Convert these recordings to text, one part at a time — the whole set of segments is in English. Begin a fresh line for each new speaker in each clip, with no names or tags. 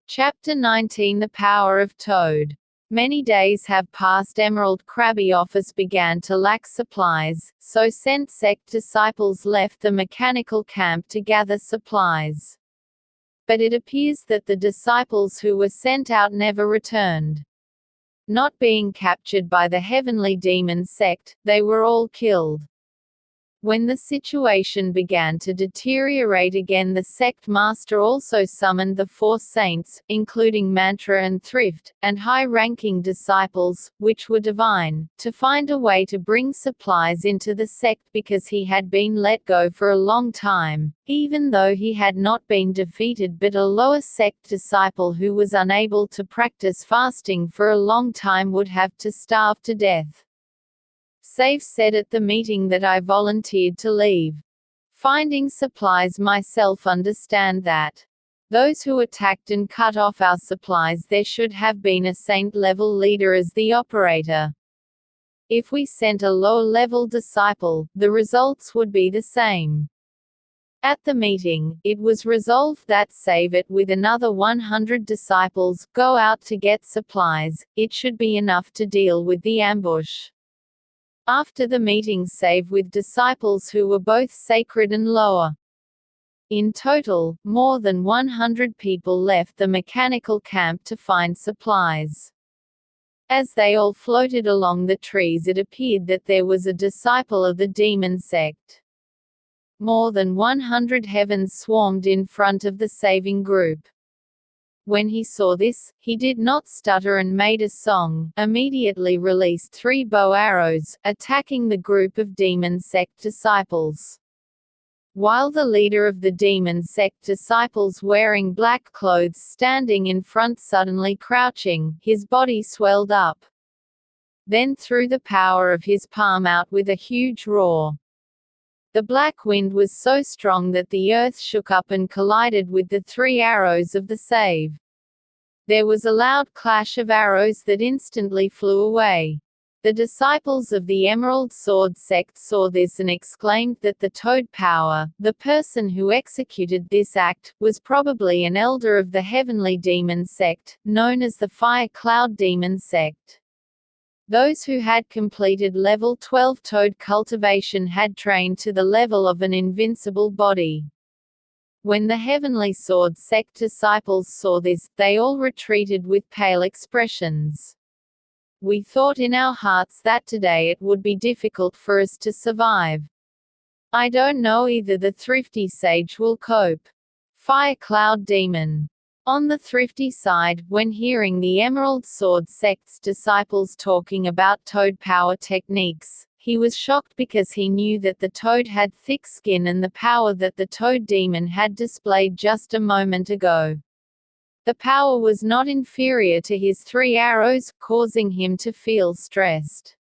Chapter 19 The Power of Toad. Many days have passed. Emerald Crabby office began to lack supplies, so sent sect disciples left the mechanical camp to gather supplies. But it appears that the disciples who were sent out never returned. Not being captured by the heavenly demon sect, they were all killed. When the situation began to deteriorate again, the sect master also summoned the 4 saints, including Mantra and Thrift, and high-ranking disciples, which were divine, to find a way to bring supplies into the sect because he had been let go for a long time, even though he had not been defeated, but a lower sect disciple who was unable to practice fasting for a long time would have to starve to death. Save said at the meeting that I volunteered to leave. Finding supplies myself, understand that. Those who attacked and cut off our supplies, there should have been a saint-level leader as the operator. If we sent a low-level disciple, the results would be the same. At the meeting, it was resolved that save it with another 100 disciples, go out to get supplies, it should be enough to deal with the ambush. After the meeting, save with disciples who were both sacred and lower. In total, more than 100 people left the mechanical camp to find supplies. As they all floated along the trees, it appeared that there was a disciple of the demon sect. More than 100 heavens swarmed in front of the saving group. When he saw this, he did not stutter and made a song, immediately released 3 bow arrows, attacking the group of demon sect disciples. While the leader of the demon sect disciples, wearing black clothes, standing in front, suddenly crouching, his body swelled up. Then threw the power of his palm out with a huge roar. The black wind was so strong that the earth shook up and collided with the 3 arrows of the save. There was a loud clash of arrows that instantly flew away. The disciples of the Emerald Sword sect saw this and exclaimed that the toad power, the person who executed this act, was probably an elder of the heavenly demon sect, known as the Fire Cloud Demon sect. Those who had completed level 12 toad cultivation had trained to the level of an invincible body. When the Heavenly Sword sect disciples saw this, they all retreated with pale expressions. We thought in our hearts that today it would be difficult for us to survive. I don't know either the thrifty sage will cope. Fire Cloud Demon. On the thrifty side, when hearing the Emerald Sword sect's disciples talking about toad power techniques, he was shocked because he knew that the toad had thick skin and the power that the toad demon had displayed just a moment ago. The power was not inferior to his 3 arrows, causing him to feel stressed.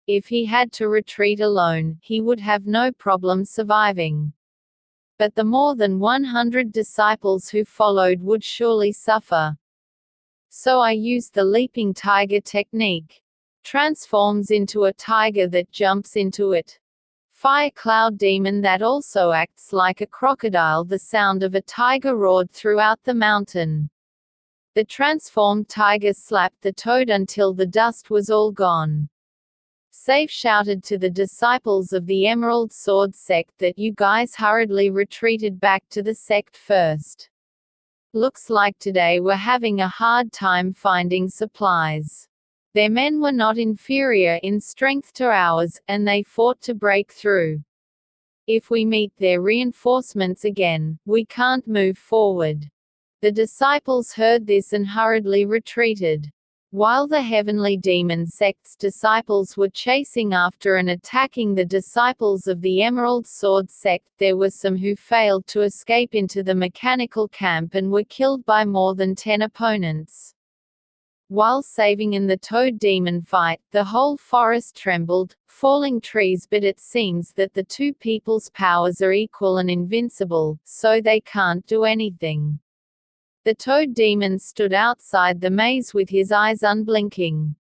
If he had to retreat alone, he would have no problem surviving. But the more than 100 disciples who followed would surely suffer. So I used the leaping tiger technique. Transforms into a tiger that jumps into it. Fire Cloud Demon that also acts like a crocodile. The sound of a tiger roared throughout the mountain. The transformed tiger slapped the toad until the dust was all gone. Save shouted to the disciples of the Emerald Sword sect that you guys hurriedly retreated back to the sect first. Looks like today we're having a hard time finding supplies. Their men were not inferior in strength to ours, and they fought to break through. If we meet their reinforcements again, we can't move forward. The disciples heard this and hurriedly retreated. While the heavenly demon sect's disciples were chasing after and attacking the disciples of the Emerald Sword sect, there were some who failed to escape into the mechanical camp and were killed by more than 10 opponents. While saving in the toad demon fight, the whole forest trembled, falling trees, but it seems that the 2 people's powers are equal and invincible, so they can't do anything. The toad demon stood outside the maze with his eyes unblinking.